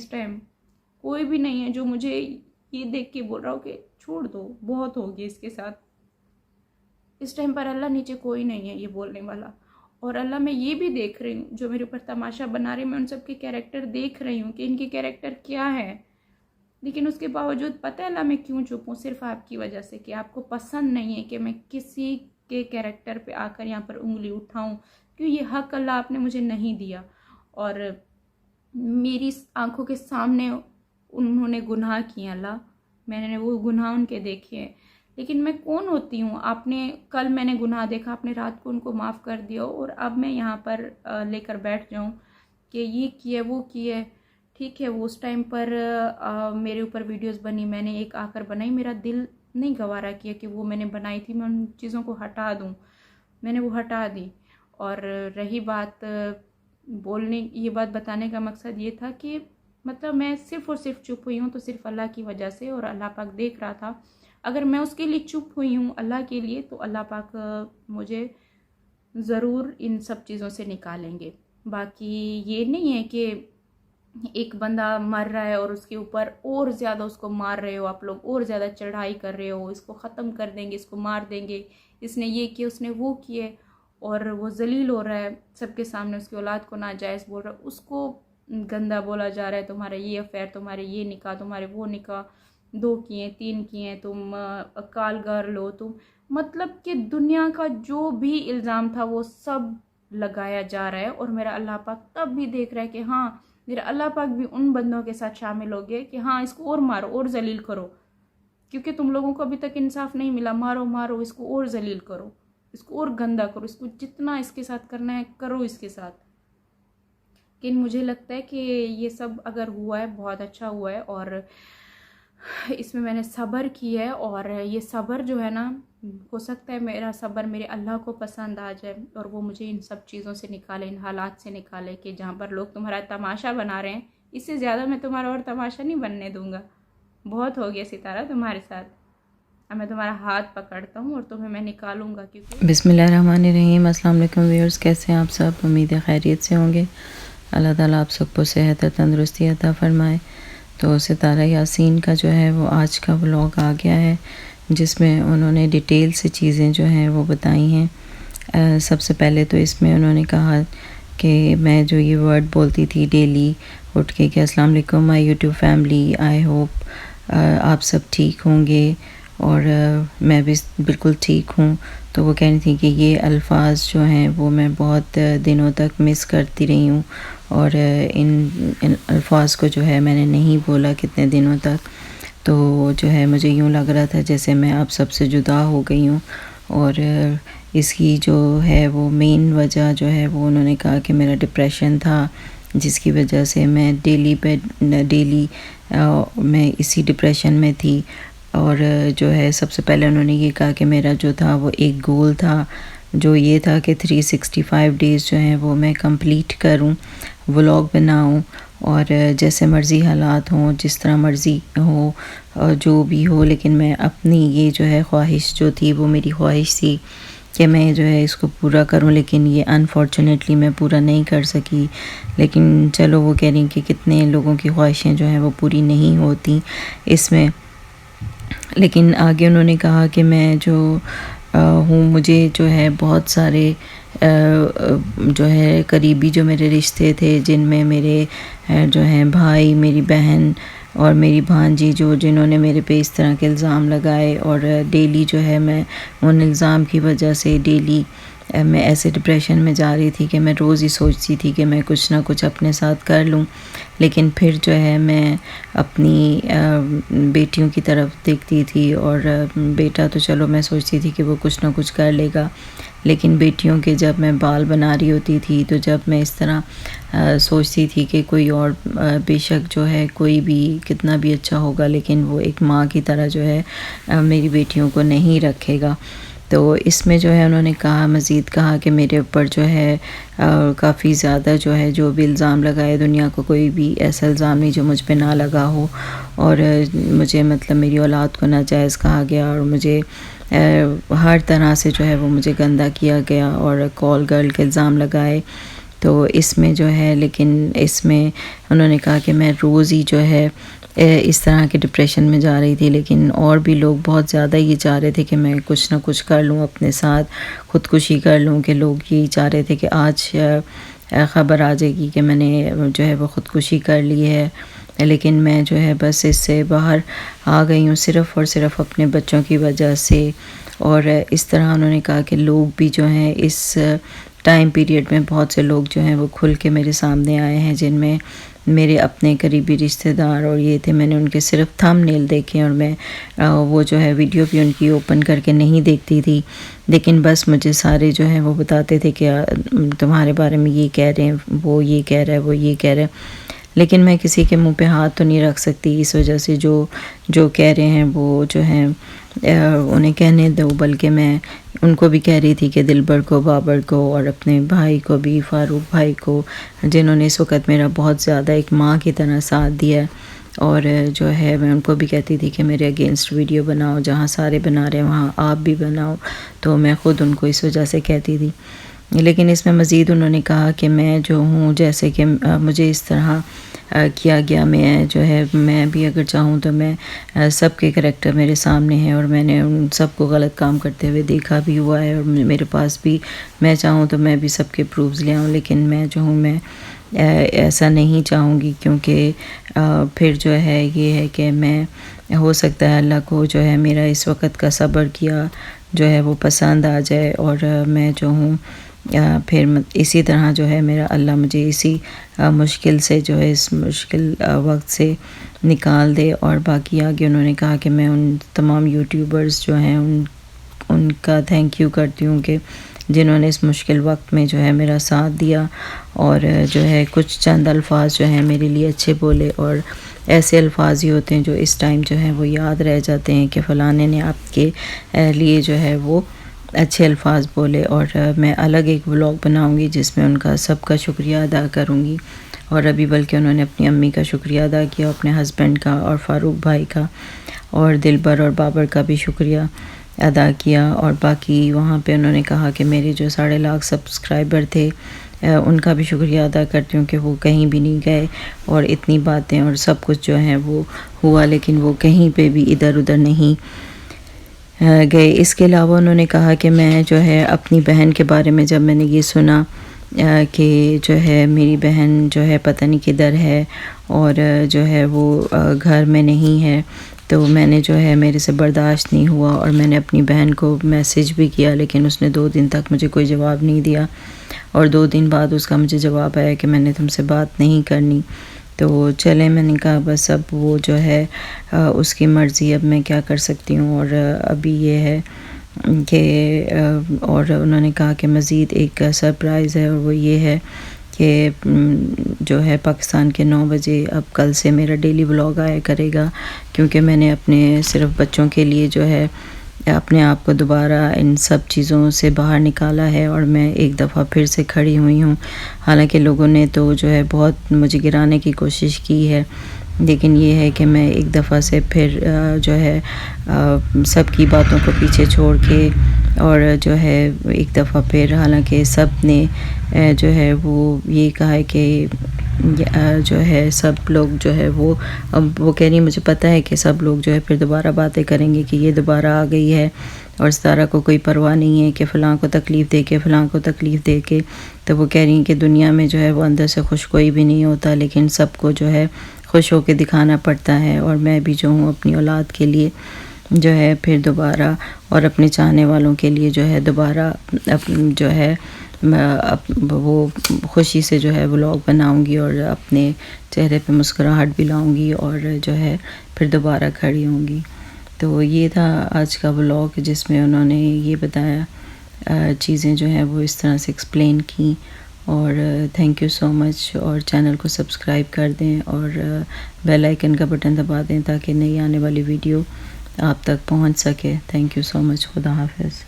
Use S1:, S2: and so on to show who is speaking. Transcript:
S1: इस टाइम कोई भी नहीं है जो मुझे ये देख के बोल रहा हो कि छोड़ दो, बहुत हो गया इसके साथ। इस टाइम पर अल्लाह नीचे कोई नहीं है ये बोलने वाला। और अल्लाह मैं ये भी देख रही हूँ जो मेरे ऊपर तमाशा बना रहे, मैं उन सब के कैरेक्टर देख रही हूँ कि इनके कैरेक्टर क्या है। लेकिन उसके बावजूद पता है अल्लाह मैं क्यों चुप हूँ? सिर्फ आपकी वजह से, कि आपको पसंद नहीं है कि मैं किसी के कैरेक्टर पे आकर यहाँ पर उंगली उठाऊँ, क्यों ये हक अल्लाह आपने मुझे नहीं दिया। और मेरी आंखों के सामने उन्होंने गुनाह किए अल्लाह, मैंने वो गुनाह उनके देखे हैं। लेकिन मैं कौन होती हूँ? आपने कल मैंने गुनाह देखा, आपने रात को उनको माफ़ कर दिया, और अब मैं यहाँ पर लेकर बैठ जाऊँ कि ये किए वो किए। ठीक है, वो उस टाइम पर मेरे ऊपर वीडियोस बनी, मैंने एक आकर बनाई, मेरा दिल नहीं गवारा किया कि वो मैंने बनाई थी मैं उन चीज़ों को हटा दूँ, मैंने वो हटा दी। और रही बात बोलने, ये बात बताने का मकसद ये था कि मतलब मैं सिर्फ़ और सिर्फ चुप हुई हूँ तो सिर्फ अल्लाह की वजह से, और अल्लाह पाक देख रहा था। अगर मैं उसके लिए चुप हुई हूँ अल्लाह के लिए, तो अल्लाह पाक मुझे ज़रूर इन सब चीज़ों से निकालेंगे। बाकी ये नहीं है कि एक बंदा मर रहा है और उसके ऊपर और ज़्यादा उसको मार रहे हो आप लोग, और ज़्यादा चढ़ाई कर रहे हो, इसको ख़त्म कर देंगे, इसको मार देंगे, इसने ये किया उसने वो किए, और वो जलील हो रहा है सबके सामने, उसकी औलाद को नाजायज़ बोल रहा है, उसको गंदा बोला जा रहा है, तुम्हारा ये अफेयर, तुम्हारे ये निकाह, तुम्हारे वो निकाह, 2 किए 3 किए, तुम काल गर्ल हो तुम, मतलब कि दुनिया का जो भी इल्ज़ाम था वो सब लगाया जा रहा है। और मेरा अल्लाह पाक तब भी देख रहा है कि हाँ, मेरा अल्लाह पाक भी उन बंदों के साथ शामिल हो गए कि हाँ इसको और मारो और जलील करो, क्योंकि तुम लोगों को अभी तक इंसाफ नहीं मिला, मारो मारो इसको और जलील करो, इसको और गंदा करो, इसको जितना इसके साथ करना है करो इसके साथ। लेकिन मुझे लगता है कि ये सब अगर हुआ है बहुत अच्छा हुआ है, और इसमें मैंने सब्र किया है, और ये सब्र जो है ना, हो सकता है मेरा सब्र मेरे अल्लाह को पसंद आ जाए और वो मुझे इन सब चीज़ों से निकाले, इन हालात से निकाले कि जहाँ पर लोग तुम्हारा तमाशा बना रहे हैं, इससे ज़्यादा मैं तुम्हारा और तमाशा नहीं बनने दूँगा। बहुत हो गया सितारा तुम्हारे साथ, अब मैं तुम्हारा हाथ पकड़ता हूँ और तुम्हें मैं निकालूंगा। क्योंकि
S2: बिस्मिल्लाहिर्रहमानिर्रहीम। अस्सलाम वालेकुम व्यूअर्स, कैसे हैं आप सब? उम्मीद है खैरियत से होंगे। अल्लाह ताला आप सबको सेहत और तंदुरुस्ती अता फ़रमाए। तो सितारा यासीन का जो है वो आज का व्लॉग आ गया है, जिसमें उन्होंने डिटेल से चीज़ें जो हैं वो बताई हैं। सबसे पहले तो इसमें उन्होंने कहा कि मैं जो ये वर्ड बोलती थी डेली उठ के कि अस्सलाम वालेकुम my YouTube family, I hope आप सब ठीक होंगे, और मैं भी बिल्कुल ठीक हूँ। तो वो कह रही थी कि ये अल्फाज जो हैं वो मैं बहुत दिनों तक मिस करती रही हूँ, और इन अल्फाज को जो है मैंने नहीं बोला कितने दिनों तक। तो जो है मुझे यूँ लग रहा था जैसे मैं आप सबसे जुदा हो गई हूँ। और इसकी जो है वो मेन वजह जो है वो उन्होंने कहा कि मेरा डिप्रेशन था, जिसकी वजह से मैं डेली मैं इसी डिप्रेशन में थी। और जो है सबसे पहले उन्होंने ये कहा कि मेरा जो था वो एक गोल था, जो ये था कि 365 डेज़ जो हैं वो मैं कंप्लीट करूं, व्लॉग बनाऊं, और जैसे मर्ज़ी हालात हों, जिस तरह मर्ज़ी हो, जो भी हो, लेकिन मैं अपनी ये जो है ख्वाहिश जो थी वो मेरी ख्वाहिश थी कि मैं जो है इसको पूरा करूं। लेकिन ये अनफॉर्चुनेटली मैं पूरा नहीं कर सकी। लेकिन चलो, वो कह रही कि कितने लोगों की ख्वाहिशें जो हैं वो पूरी नहीं होती इसमें। लेकिन आगे उन्होंने कहा कि मैं जो हूँ, मुझे जो है बहुत सारे जो है करीबी जो मेरे रिश्ते थे, जिनमें मेरे जो हैं भाई, मेरी बहन और मेरी भांजी, जिन्होंने मेरे पे इस तरह के इल्ज़ाम लगाए, और डेली जो है मैं उन इल्ज़ाम की वजह से डेली मैं ऐसे डिप्रेशन में जा रही थी कि मैं रोज़ ही सोचती थी कि मैं कुछ ना कुछ अपने साथ कर लूँ। लेकिन फिर जो है मैं अपनी बेटियों की तरफ देखती थी, और बेटा तो चलो मैं सोचती थी कि वो कुछ ना कुछ कर लेगा, लेकिन बेटियों के जब मैं बाल बना रही होती थी, तो जब मैं इस तरह सोचती थी कि कोई और बेशक जो है कोई भी कितना भी अच्छा होगा, लेकिन वो एक माँ की तरह जो है मेरी बेटियों को नहीं रखेगा। तो इसमें जो है उन्होंने कहा, मज़ीद कहा कि मेरे ऊपर जो है काफ़ी ज़्यादा जो है जो भी इल्ज़ाम लगाए, दुनिया को कोई भी ऐसा इल्ज़ाम नहीं जो मुझ पे ना लगा हो, और मुझे मतलब मेरी औलाद को नाजायज़ कहा गया, और मुझे हर तरह से जो है वो मुझे गंदा किया गया, और कॉल गर्ल के इल्ज़ाम लगाए। تو اس میں جو ہے، لیکن اس میں انہوں نے کہا کہ میں روز ہی جو ہے اس طرح کے ڈپریشن میں جا رہی تھی، لیکن اور بھی لوگ بہت زیادہ یہ چاہ رہے تھے کہ میں کچھ نہ کچھ کر لوں اپنے ساتھ، خودکشی کر لوں، کہ لوگ یہی چاہ رہے تھے کہ آج خبر آ جائے گی کہ میں نے جو ہے وہ خودکشی کر لی ہے، لیکن میں جو ہے بس اس سے باہر آ گئی ہوں صرف اور صرف اپنے بچوں کی وجہ سے۔ اور اس طرح انہوں نے کہا کہ لوگ بھی جو ہیں اس ٹائم پیریڈ میں بہت سے لوگ جو ہیں وہ کھل کے میرے سامنے آئے ہیں، جن میں میرے اپنے قریبی رشتہ دار اور یہ تھے۔ میں نے ان کے صرف تھم نیل دیکھے، اور میں وہ جو ہے ویڈیو بھی ان کی اوپن کر کے نہیں دیکھتی تھی، لیکن بس مجھے سارے جو ہیں وہ بتاتے تھے کہ تمہارے بارے میں یہ کہہ رہے ہیں، وہ یہ کہہ رہا ہے، وہ یہ کہہ رہا ہے، لیکن میں کسی کے منہ پہ ہاتھ تو نہیں رکھ سکتی، اس وجہ سے جو کہہ رہے ہیں وہ جو ہیں انہیں کہنے دو۔ بلکہ میں ان کو بھی کہہ رہی تھی کہ دلبر کو، بابر کو، اور اپنے بھائی کو بھی، فاروق بھائی کو، جنہوں نے اس وقت میرا بہت زیادہ ایک ماں کی طرح ساتھ دیا، اور جو ہے میں ان کو بھی کہتی تھی کہ میرے اگینسٹ ویڈیو بناؤ، جہاں سارے بنا رہے ہیں وہاں آپ بھی بناؤ، تو میں خود ان کو اس وجہ سے کہتی تھی۔ لیکن اس میں مزید انہوں نے کہا کہ میں جو ہوں، جیسے کہ مجھے اس طرح کیا گیا، میں جو ہے میں بھی اگر چاہوں تو میں سب کے کریکٹر میرے سامنے ہیں، اور میں نے ان سب کو غلط کام کرتے ہوئے دیکھا بھی ہوا ہے، اور میرے پاس بھی میں چاہوں تو میں بھی سب کے پروفز لے آؤں، لیکن میں جو ہوں میں ایسا نہیں چاہوں گی، کیونکہ پھر جو ہے یہ ہے کہ میں ہو سکتا ہے اللہ کو جو ہے میرا اس وقت کا صبر کیا جو ہے وہ پسند آ جائے، اور میں جو ہوں پھر اسی طرح جو ہے میرا اللہ مجھے اسی مشکل سے جو ہے اس مشکل وقت سے نکال دے۔ اور باقی آگے انہوں نے کہا کہ میں ان تمام یوٹیوبرز جو ہیں ان کا تھینک یو کرتی ہوں کہ جنہوں نے اس مشکل وقت میں جو ہے میرا ساتھ دیا، اور جو ہے کچھ چند الفاظ جو ہیں میرے لیے اچھے بولے، اور ایسے الفاظ ہی ہوتے ہیں جو اس ٹائم جو ہیں وہ یاد رہ جاتے ہیں کہ فلانے نے آپ کے لیے جو ہے وہ اچھے الفاظ بولے۔ اور میں الگ ایک ولاگ بناؤں گی جس میں ان کا سب کا شکریہ ادا کروں گی، اور ابھی بلکہ انہوں نے اپنی امی کا شکریہ ادا کیا، اپنے ہسبینڈ کا، اور فاروق بھائی کا، اور دلبر اور بابر کا بھی شکریہ ادا کیا۔ اور باقی وہاں پہ انہوں نے کہا کہ میرے جو 1.5 لاکھ سبسکرائبر تھے ان کا بھی شکریہ ادا کرتی ہوں کہ وہ کہیں بھی نہیں گئے، اور اتنی باتیں اور سب کچھ جو ہیں وہ ہوا، لیکن وہ کہیں پہ بھی ادھر ادھر نہیں گئے۔ اس کے علاوہ انہوں نے کہا کہ میں جو ہے اپنی بہن کے بارے میں جب میں نے یہ سنا کہ جو ہے میری بہن جو ہے پتہ نہیں کدھر ہے، اور جو ہے وہ گھر میں نہیں ہے، تو میں نے جو ہے میرے سے برداشت نہیں ہوا، اور میں نے اپنی بہن کو میسیج بھی کیا، لیکن اس نے 2 دن تک مجھے کوئی جواب نہیں دیا، اور 2 دن بعد اس کا مجھے جواب آیا کہ میں نے تم سے بات نہیں کرنی۔ تو چلے، میں نے کہا بس اب وہ جو ہے اس کی مرضی، اب میں کیا کر سکتی ہوں۔ اور ابھی یہ ہے کہ اور انہوں نے کہا کہ مزید ایک سرپرائز ہے، اور وہ یہ ہے کہ جو ہے پاکستان کے 9 بجے اب کل سے میرا ڈیلی ولاگ آیا کرے گا، کیونکہ میں نے اپنے صرف بچوں کے لیے جو ہے اپنے آپ کو دوبارہ ان سب چیزوں سے باہر نکالا ہے، اور میں ایک دفعہ پھر سے کھڑی ہوئی ہوں۔ حالانکہ لوگوں نے تو جو ہے بہت مجھے گرانے کی کوشش کی ہے، لیکن یہ ہے کہ میں ایک دفعہ سے پھر جو ہے سب کی باتوں کو پیچھے چھوڑ کے، اور جو ہے ایک دفعہ پھر، حالانکہ سب نے جو ہے وہ یہ کہا ہے کہ جو ہے سب لوگ جو ہے وہ کہہ رہی ہیں مجھے پتہ ہے کہ سب لوگ جو ہے پھر دوبارہ باتیں کریں گے کہ یہ دوبارہ آ گئی ہے، اور ستارہ کو کوئی پرواہ نہیں ہے کہ فلاں کو تکلیف دے کے، فلاں کو تکلیف دے کے۔ تو وہ کہہ رہی ہیں کہ دنیا میں جو ہے وہ اندر سے خوش کوئی بھی نہیں ہوتا، لیکن سب کو جو ہے خوش ہو کے دکھانا پڑتا ہے، اور میں بھی جو ہوں اپنی اولاد کے لیے جو ہے پھر دوبارہ، اور اپنے چاہنے والوں کے لیے جو ہے دوبارہ جو ہے وہ خوشی سے جو ہے ولاگ بناؤں گی، اور اپنے چہرے پہ مسکراہٹ بھی لاؤں گی، اور جو ہے پھر دوبارہ کھڑی ہوں گی۔ تو یہ تھا آج کا ولاگ، جس میں انہوں نے یہ بتایا، چیزیں جو ہیں وہ اس طرح سے ایکسپلین کی۔ اور تھینک یو سو مچ، اور چینل کو سبسکرائب کر دیں، اور بیل آئیکن کا بٹن دبا دیں تاکہ نئی آنے والی ویڈیو آپ تک پہنچ سکے۔ تھینک یو سو مچ، خدا حافظ۔